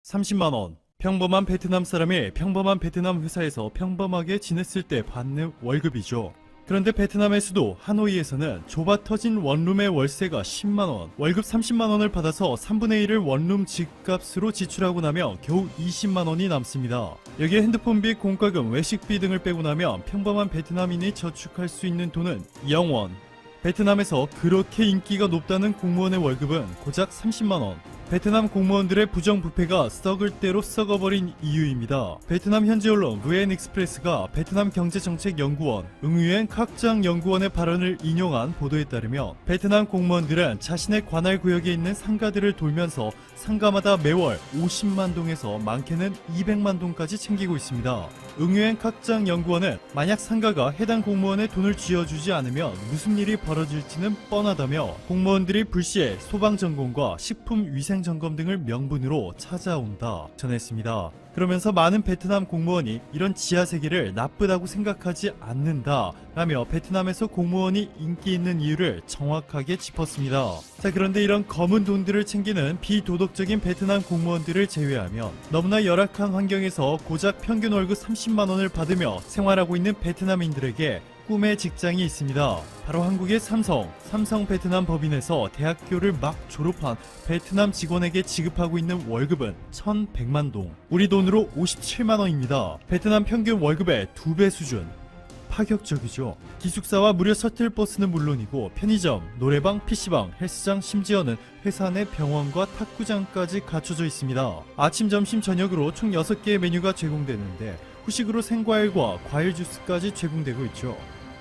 30만원. 평범한 베트남 사람이 평범한 베트남 회사에서 평범하게 지냈을 때 받는 월급이죠. 그런데 베트남의 수도 하노이에서는 좁아 터진 원룸의 월세가 10만원, 월급 30만원을 받아서 3분의 1을 원룸 집값으로 지출하고 나면 겨우 20만원이 남습니다. 여기에 핸드폰비, 공과금, 외식비 등을 빼고 나면 평범한 베트남인이 저축할 수 있는 돈은 0원. 베트남에서 그렇게 인기가 높다는 공무원의 월급은 고작 30만원. 베트남 공무원들의 부정부패가 썩을 대로 썩어버린 이유입니다. 베트남 현지 언론 VN 익스프레스가 베트남 경제정책연구원 응유엔 칵장 연구원의 발언을 인용한 보도에 따르면 베트남 공무원들은 자신의 관할 구역에 있는 상가들을 돌면서 상가마다 매월 50만 동에서 많게는 200만 동까지 챙기고 있습니다. 응유엔 칵장 연구원은 만약 상가가 해당 공무원의 돈을 쥐어주지 않으면 무슨 일이 벌어질지는 뻔하다며 공무원들이 불시에 소방점검과 식품위생점검 등을 명분으로 찾아온다 전했습니다. 그러면서 많은 베트남 공무원이 이런 지하세계를 나쁘다고 생각하지 않는다 라며 베트남에서 공무원이 인기 있는 이유를 정확하게 짚었습니다. 자, 그런데 이런 검은 돈들을 챙기는 비도덕적인 베트남 공무원들을 제외하면 너무나 열악한 환경에서 고작 평균 월급 30만원을 받으며 생활하고 있는 베트남인들에게 꿈의 직장이 있습니다. 바로 한국의 삼성 베트남 법인에서 대학교를 막 졸업한 베트남 직원에게 지급하고 있는 월급은 1,100만 동, 우리 돈으로 57만원입니다. 베트남 평균 월급의 2배 수준. 파격적이죠. 기숙사와 무료 셔틀버스는 물론이고 편의점, 노래방, PC방, 헬스장, 심지어는 회사 내 병원과 탁구장까지 갖춰져 있습니다. 아침, 점심, 저녁으로 총 6개의 메뉴가 제공되는데 후식으로 생과일과 과일 주스까지 제공되고 있죠.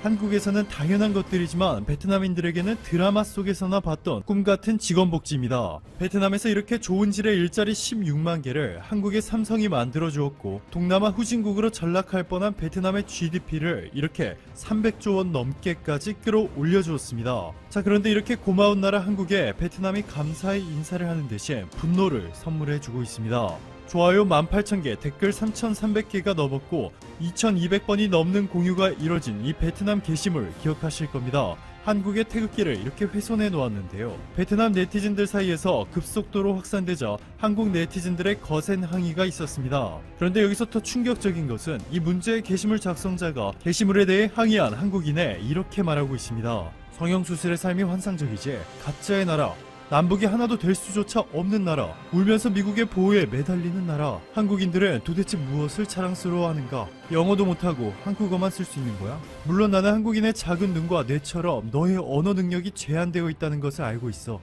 한국에서는 당연한 것들이지만 베트남인들에게는 드라마 속에서나 봤던 꿈같은 직원복지입니다. 베트남에서 이렇게 좋은 질의 일자리 16만 개를 한국의 삼성이 만들어주었고 동남아 후진국으로 전락할 뻔한 베트남의 GDP를 이렇게 300조 원 넘게까지 끌어올려주었습니다. 자, 그런데 이렇게 고마운 나라 한국에 베트남이 감사의 인사를 하는 대신 분노를 선물해주고 있습니다. 좋아요 18,000개, 댓글 3,300개가 넘었고 2,200번이 넘는 공유가 이뤄진 이 베트남 게시물 기억하실 겁니다. 한국의 태극기를 이렇게 훼손해 놓았는데요. 베트남 네티즌들 사이에서 급속도로 확산되자 한국 네티즌들의 거센 항의가 있었습니다. 그런데 여기서 더 충격적인 것은 이 문제의 게시물 작성자가 게시물에 대해 항의한 한국인에 이렇게 말하고 있습니다. 성형수술의 삶이 환상적이지 가짜의 나라, 남북이 하나도 될 수조차 없는 나라, 울면서 미국의 보호에 매달리는 나라. 한국인들은 도대체 무엇을 자랑스러워하는가? 영어도 못하고 한국어만 쓸 수 있는 거야? 물론 나는 한국인의 작은 눈과 뇌처럼 너의 언어 능력이 제한되어 있다는 것을 알고 있어.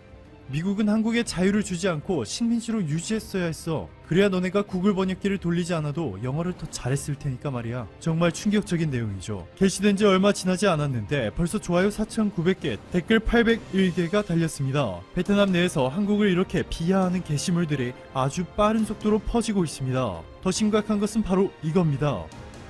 미국은 한국에 자유를 주지 않고 식민지로 유지했어야 했어. 그래야 너네가 구글 번역기를 돌리지 않아도 영어를 더 잘했을 테니까 말이야. 정말 충격적인 내용이죠. 게시된 지 얼마 지나지 않았는데 벌써 좋아요 4,900개, 댓글 801개가 달렸습니다. 베트남 내에서 한국을 이렇게 비하하는 게시물들이 아주 빠른 속도로 퍼지고 있습니다. 더 심각한 것은 바로 이겁니다.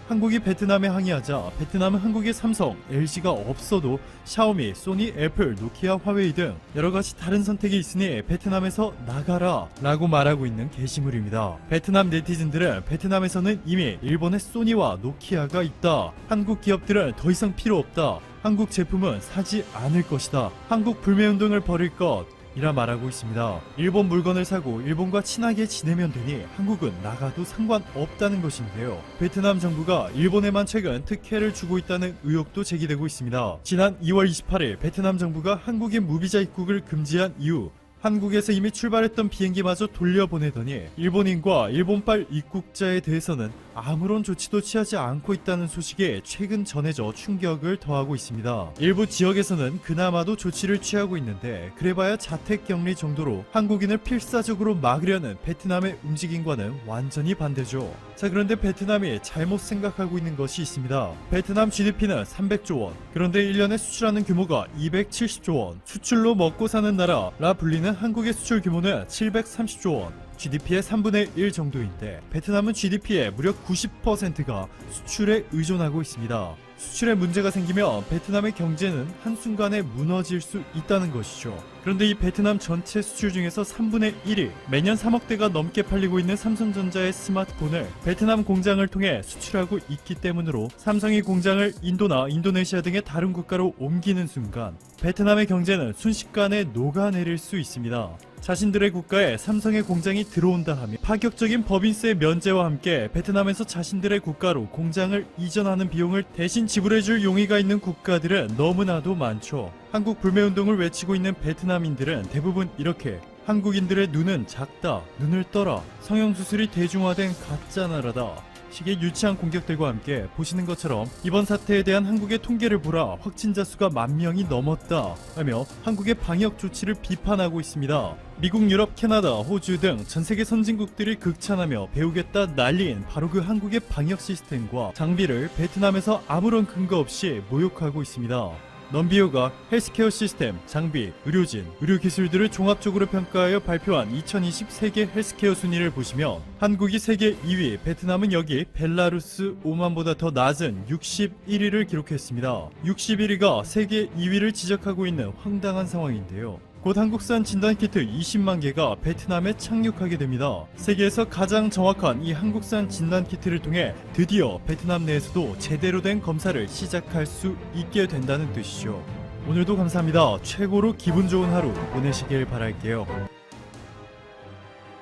한국이 베트남에 항의하자 베트남은 한국의 삼성, LG가 없어도 샤오미, 소니, 애플, 노키아, 화웨이 등 여러가지 다른 선택이 있으니 베트남에서 나가라 라고 말하고 있는 게시물입니다. 베트남 네티즌들은 베트남에서는 이미 일본의 소니와 노키아가 있다. 한국 기업들은 더 이상 필요 없다. 한국 제품은 사지 않을 것이다. 한국 불매운동을 벌일 것 이라 말하고 있습니다. 일본 물건을 사고 일본과 친하게 지내면 되니 한국은 나가도 상관없다는 것인데요. 베트남 정부가 일본에만 최근 특혜를 주고 있다는 의혹도 제기되고 있습니다. 지난 2월 28일 베트남 정부가 한국인 무비자 입국을 금지한 이후 한국에서 이미 출발했던 비행기마저 돌려보내더니 일본인과 일본발 입국자에 대해서는 아무런 조치도 취하지 않고 있다는 소식이 최근 전해져 충격을 더하고 있습니다. 일부 지역에서는 그나마도 조치를 취하고 있는데 그래봐야 자택격리 정도로 한국인을 필사적으로 막으려는 베트남의 움직임과는 완전히 반대죠. 자, 그런데 베트남이 잘못 생각하고 있는 것이 있습니다. 베트남 GDP는 300조 원, 그런데 1년에 수출하는 규모가 270조 원, 수출로 먹고 사는 나라라 불리는 한국의 수출 규모는 730조 원, GDP의 3분의 1 정도인데 베트남은 GDP의 무려 90%가 수출에 의존하고 있습니다. 수출에 문제가 생기면 베트남의 경제는 한순간에 무너질 수 있다는 것이죠. 그런데 이 베트남 전체 수출 중에서 3분의 1이 매년 3억 대가 넘게 팔리고 있는 삼성전자의 스마트폰을 베트남 공장을 통해 수출하고 있기 때문으로 삼성이 공장을 인도나 인도네시아 등의 다른 국가로 옮기는 순간 베트남의 경제는 순식간에 녹아내릴 수 있습니다. 자신들의 국가에 삼성의 공장이 들어온다 하며 파격적인 법인세 면제와 함께 베트남에서 자신들의 국가로 공장을 이전하는 비용을 대신 지불해줄 용의가 있는 국가들은 너무나도 많죠. 한국 불매운동을 외치고 있는 베트남인들은 대부분 이렇게 한국인들의 눈은 작다, 눈을 떠라, 성형수술이 대중화된 가짜 나라다 식의 유치한 공격들과 함께 보시는 것처럼 이번 사태에 대한 한국의 통계를 보라 확진자 수가 10,000명이 넘었다 하며 한국의 방역 조치를 비판하고 있습니다. 미국, 유럽, 캐나다, 호주 등 전세계 선진국들이 극찬하며 배우겠다 난리인 바로 그 한국의 방역 시스템과 장비를 베트남에서 아무런 근거 없이 모욕하고 있습니다. 넘비오가 헬스케어 시스템, 장비, 의료진, 의료기술들을 종합적으로 평가하여 발표한 2020 세계 헬스케어 순위를 보시면 한국이 세계 2위, 베트남은 여기 벨라루스 오만보다 더 낮은 61위를 기록했습니다. 61위가 세계 2위를 지적하고 있는 황당한 상황인데요. 곧 한국산 진단키트 20만 개가 베트남에 착륙하게 됩니다. 세계에서 가장 정확한 이 한국산 진단키트를 통해 드디어 베트남 내에서도 제대로 된 검사를 시작할 수 있게 된다는 뜻이죠. 오늘도 감사합니다. 최고로 기분 좋은 하루 보내시길 바랄게요.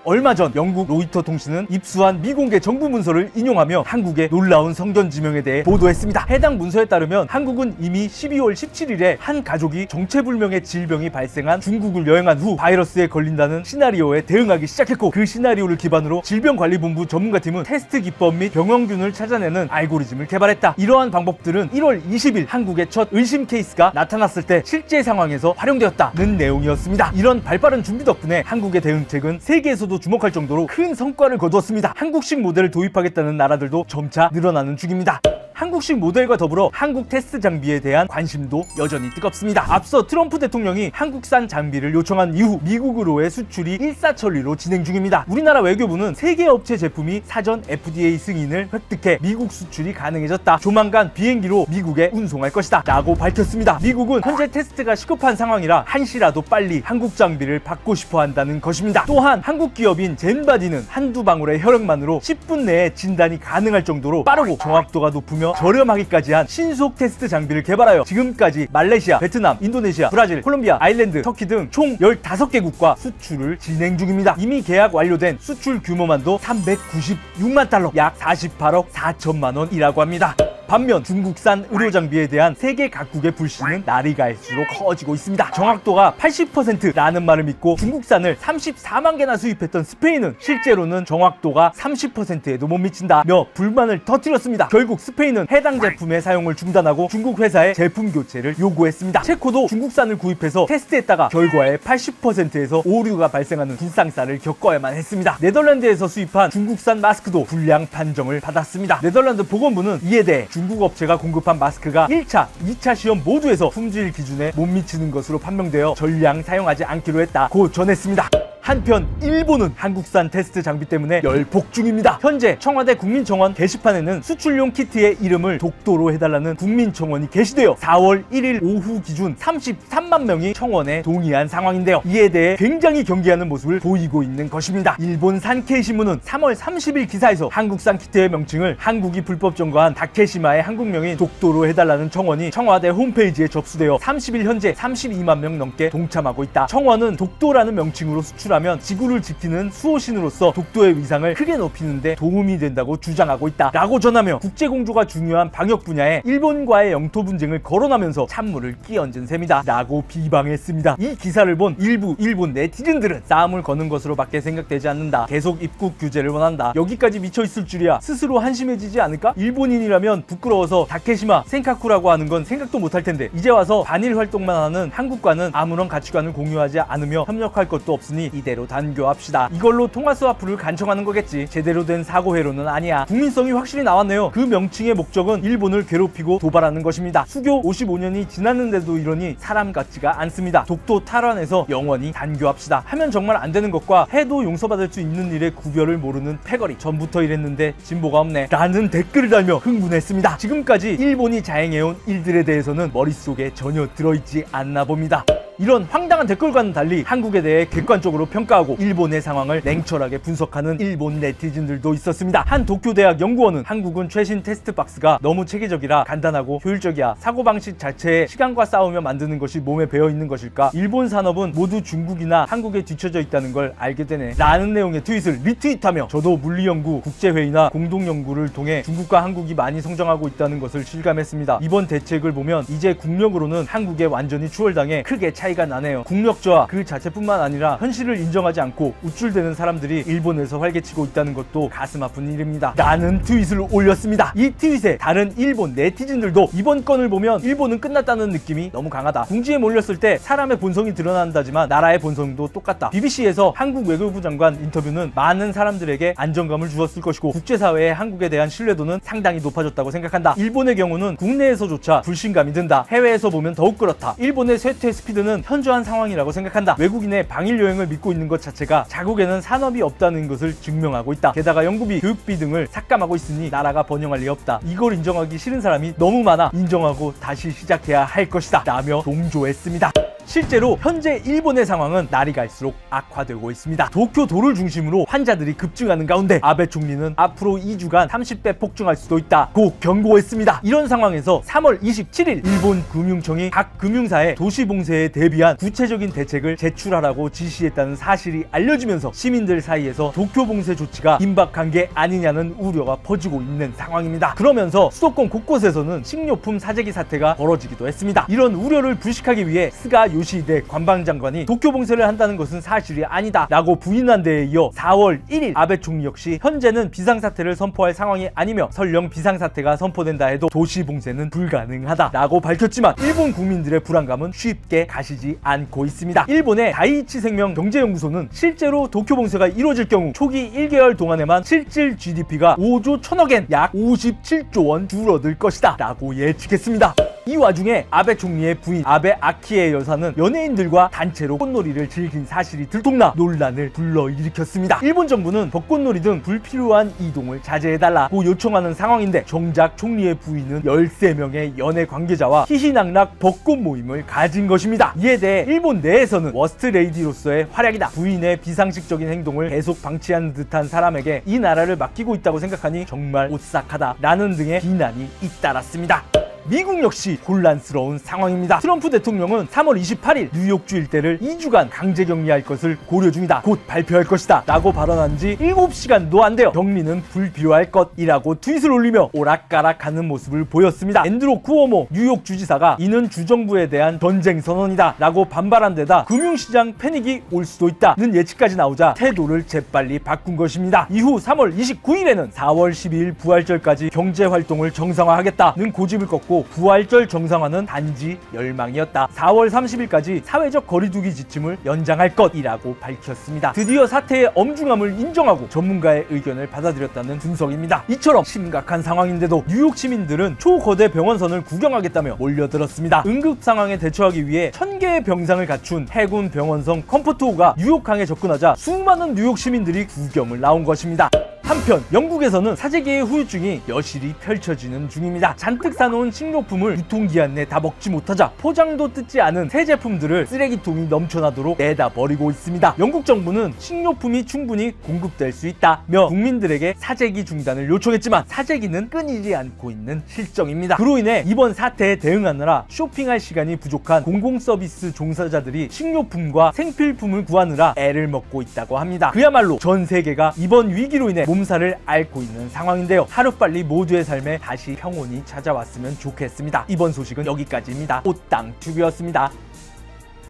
얼마 전 영국 로이터 통신은 입수한 미공개 정부 문서를 인용하며 한국의 놀라운 성견 지명에 대해 보도했습니다. 해당 문서에 따르면 한국은 이미 12월 17일에 한 가족이 정체불명의 질병이 발생한 중국을 여행한 후 바이러스에 걸린다는 시나리오에 대응하기 시작했고, 그 시나리오를 기반으로 질병관리본부 전문가팀은 테스트 기법 및 병원균을 찾아내는 알고리즘을 개발했다. 이러한 방법들은 1월 20일 한국의 첫 의심 케이스가 나타났을 때 실제 상황에서 활용되었다는 내용이었습니다. 이런 발빠른 준비 덕분에 한국의 대응책은 세계에서도 주목할 정도로 큰 성과를 거두었습니다. 한국식 모델을 도입하겠다는 나라들도 점차 늘어나는 중입니다. 한국식 모델과 더불어 한국 테스트 장비에 대한 관심도 여전히 뜨겁습니다. 앞서 트럼프 대통령이 한국산 장비를 요청한 이후 미국으로의 수출이 일사천리로 진행 중입니다. 우리나라 외교부는 세계 업체 제품이 사전 FDA 승인을 획득해 미국 수출이 가능해졌다. 조만간 비행기로 미국에 운송할 것이다 라고 밝혔습니다. 미국은 현재 테스트가 시급한 상황이라 한시라도 빨리 한국 장비를 받고 싶어 한다는 것입니다. 또한 한국 기업인 젠바디는 한두 방울의 혈액만으로 10분 내에 진단이 가능할 정도로 빠르고 정확도가 높으며 저렴하기까지 한 신속 테스트 장비를 개발하여 지금까지 말레이시아, 베트남, 인도네시아, 브라질, 콜롬비아, 아일랜드, 터키 등 총 15개국과 수출을 진행 중입니다. 이미 계약 완료된 수출 규모만도 396만 달러, 약 48억 4천만 원이라고 합니다. 반면 중국산 의료장비에 대한 세계 각국의 불신은 날이 갈수록 커지고 있습니다. 정확도가 80%라는 말을 믿고 중국산을 34만 개나 수입했던 스페인은 실제로는 정확도가 30%에도 못 미친다며 불만을 터뜨렸습니다. 결국 스페인은 해당 제품의 사용을 중단하고 중국 회사에 제품 교체를 요구했습니다. 체코도 중국산을 구입해서 테스트했다가 결과에 80%에서 오류가 발생하는 불상사를 겪어야만 했습니다. 네덜란드에서 수입한 중국산 마스크도 불량 판정을 받았습니다. 네덜란드 보건부는 이에 대해 중국 업체가 공급한 마스크가 1차, 2차 시험 모두에서 품질 기준에 못 미치는 것으로 판명되어 전량 사용하지 않기로 했다고 전했습니다. 한편 일본은 한국산 테스트 장비 때문에 열폭 중입니다. 현재 청와대 국민청원 게시판에는 수출용 키트의 이름을 독도로 해달라는 국민청원이 게시되어 4월 1일 오후 기준 33만 명이 청원에 동의한 상황인데요. 이에 대해 굉장히 경계하는 모습을 보이고 있는 것입니다. 일본 산케이 신문은 3월 30일 기사에서 한국산 키트의 명칭을 한국이 불법 점거한 다케시마의 한국명인 독도로 해달라는 청원이 청와대 홈페이지에 접수되어 30일 현재 32만 명 넘게 동참하고 있다. 청원은 독도라는 명칭으로 수출하면 지구를 지키는 수호신으로서 독도의 위상을 크게 높이는 데 도움이 된다고 주장하고 있다 라고 전하며 국제공조가 중요한 방역 분야에 일본과의 영토 분쟁을 거론하면서 찬물을 끼얹은 셈이다 라고 비방했습니다. 이 기사를 본 일부 일본 네티즌들은 싸움을 거는 것으로 밖에 생각되지 않는다. 계속 입국 규제를 원한다. 여기까지 미쳐있을 줄이야. 스스로 한심해지지 않을까? 일본인이라면 부끄러워서 다케시마, 센카쿠라고 하는 건 생각도 못할 텐데 이제 와서 반일 활동만 하는 한국과는 아무런 가치관을 공유하지 않으며 협력할 것도 없으니 이대로 단교합시다. 이걸로 통화스와프를 간청하는 거겠지. 제대로 된 사고회로는 아니야. 국민성이 확실히 나왔네요. 그 명칭의 목적은 일본을 괴롭히고 도발하는 것입니다. 수교 55년이 지났는데도 이러니 사람 같지가 않습니다. 독도 탈환해서 영원히 단교합시다 하면 정말 안 되는 것과 해도 용서받을 수 있는 일의 구별을 모르는 패거리. 전부터 이랬는데 진보가 없네 라는 댓글을 달며 흥분했습니다. 지금까지 일본이 자행해온 일들에 대해서는 머릿속에 전혀 들어있지 않나 봅니다. 이런 황당한 댓글과는 달리 한국에 대해 객관적으로 평가하고 일본의 상황을 냉철하게 분석하는 일본 네티즌들도 있었습니다. 한 도쿄대학 연구원은 한국은 최신 테스트 박스가 너무 체계적이라 간단하고 효율적이야. 사고방식 자체에 시간과 싸우며 만드는 것이 몸에 배어있는 것일까? 일본 산업은 모두 중국이나 한국에 뒤처져 있다는 걸 알게 되네 라는 내용의 트윗을 리트윗하며 저도 물리연구, 국제회의나 공동연구를 통해 중국과 한국이 많이 성장하고 있다는 것을 실감했습니다. 이번 대책을 보면 이제 국력으로는 한국에 완전히 추월당해 크게 차이가 나네요. 국력저하 그 자체뿐만 아니라 현실을 인정하지 않고 우쭐대는 사람들이 일본에서 활개치고 있다는 것도 가슴 아픈 일입니다. 라는 트윗을 올렸습니다. 이 트윗에 다른 일본 네티즌들도 이번 건을 보면 일본은 끝났다는 느낌이 너무 강하다. 궁지에 몰렸을 때 사람의 본성이 드러난다지만 나라의 본성도 똑같다. BBC에서 한국 외교부 장관 인터뷰는 많은 사람들에게 안정감을 주었을 것이고 국제사회의 한국에 대한 신뢰도는 상당히 높아졌다고 생각한다. 일본의 경우는 국내에서조차 불신감이 든다. 해외에서 보면 더욱 그렇다. 일본의 쇠퇴 스피드는 현저한 상황이라고 생각한다. 외국인의 방일 여행을 믿고 있는 것 자체가 자국에는 산업이 없다는 것을 증명하고 있다. 게다가 연구비, 교육비 등을 삭감하고 있으니 나라가 번영할 리 없다. 이걸 인정하기 싫은 사람이 너무 많아. 인정하고 다시 시작해야 할 것이다 라며 동조했습니다. 실제로 현재 일본의 상황은 날이 갈수록 악화되고 있습니다. 도쿄도를 중심으로 환자들이 급증하는 가운데 아베 총리는 앞으로 2주간 30배 폭증할 수도 있다고 경고했습니다. 이런 상황에서 3월 27일 일본 금융청이 각 금융사에 도시봉쇄에 대비한 구체적인 대책을 제출하라고 지시했다는 사실이 알려지면서 시민들 사이에서 도쿄봉쇄 조치가 임박한 게 아니냐는 우려가 퍼지고 있는 상황입니다. 그러면서 수도권 곳곳에서는 식료품 사재기 사태가 벌어지기도 했습니다. 이런 우려를 불식하기 위해 스가 요시히데 관방장관이 도쿄 봉쇄를 한다는 것은 사실이 아니다 라고 부인한 데에 이어 4월 1일 아베 총리 역시 현재는 비상사태를 선포할 상황이 아니며 설령 비상사태가 선포된다 해도 도시 봉쇄는 불가능하다 라고 밝혔지만 일본 국민들의 불안감은 쉽게 가시지 않고 있습니다. 일본의 다이이치 생명 경제연구소는 실제로 도쿄 봉쇄가 이루어질 경우 초기 1개월 동안에만 실질 GDP가 5조 1000억엔 약 57조 원 줄어들 것이다 라고 예측했습니다. 이 와중에 아베 총리의 부인 아베 아키에 여사는 연예인들과 단체로 꽃놀이를 즐긴 사실이 들통나 논란을 불러일으켰습니다. 일본 정부는 벚꽃놀이 등 불필요한 이동을 자제해달라고 요청하는 상황인데 정작 총리의 부인은 13명의 연예 관계자와 희희낙낙 벚꽃 모임을 가진 것입니다. 이에 대해 일본 내에서는 워스트 레이디로서의 활약이다. 부인의 비상식적인 행동을 계속 방치하는 듯한 사람에게 이 나라를 맡기고 있다고 생각하니 정말 오싹하다 라는 등의 비난이 잇따랐습니다. 미국 역시 혼란스러운 상황입니다. 트럼프 대통령은 3월 28일 뉴욕주 일대를 2주간 강제 격리할 것을 고려 중이다. 곧 발표할 것이다 라고 발언한 지 7시간도 안 되어 격리는 불필요할 것이라고 트윗을 올리며 오락가락하는 모습을 보였습니다. 앤드루 쿠오모 뉴욕 주지사가 이는 주정부에 대한 전쟁 선언이다 라고 반발한 데다 금융시장 패닉이 올 수도 있다는 예측까지 나오자 태도를 재빨리 바꾼 것입니다. 이후 3월 29일에는 4월 12일 부활절까지 경제활동을 정상화하겠다는 고집을 꺾고 부활절 정상화는 단지 열망이었다. 4월 30일까지 사회적 거리두기 지침을 연장할 것이라고 밝혔습니다. 드디어 사태의 엄중함을 인정하고 전문가의 의견을 받아들였다는 분석입니다. 이처럼 심각한 상황인데도 뉴욕 시민들은 초거대 병원선을 구경하겠다며 몰려들었습니다. 응급 상황에 대처하기 위해 1000개의 병상을 갖춘 해군 병원선 컴포트호가 뉴욕항에 접근하자 수많은 뉴욕 시민들이 구경을 나온 것입니다. 한편 영국에서는 사재기의 후유증이 여실히 펼쳐지는 중입니다. 잔뜩 사놓은 식료품을 유통기한 내 다 먹지 못하자 포장도 뜯지 않은 새 제품들을 쓰레기통이 넘쳐나도록 내다 버리고 있습니다. 영국 정부는 식료품이 충분히 공급될 수 있다며 국민들에게 사재기 중단을 요청했지만 사재기는 끊이지 않고 있는 실정입니다. 그로 인해 이번 사태에 대응하느라 쇼핑할 시간이 부족한 공공서비스 종사자들이 식료품과 생필품을 구하느라 애를 먹고 있다고 합니다. 그야말로 전 세계가 이번 위기로 인해 몸살을 앓고 있는 상황인데요. 하루빨리 모두의 삶에 다시 평온이 찾아왔으면 좋겠습니다. 이번 소식은 여기까지입니다. 오땅튜브였습니다.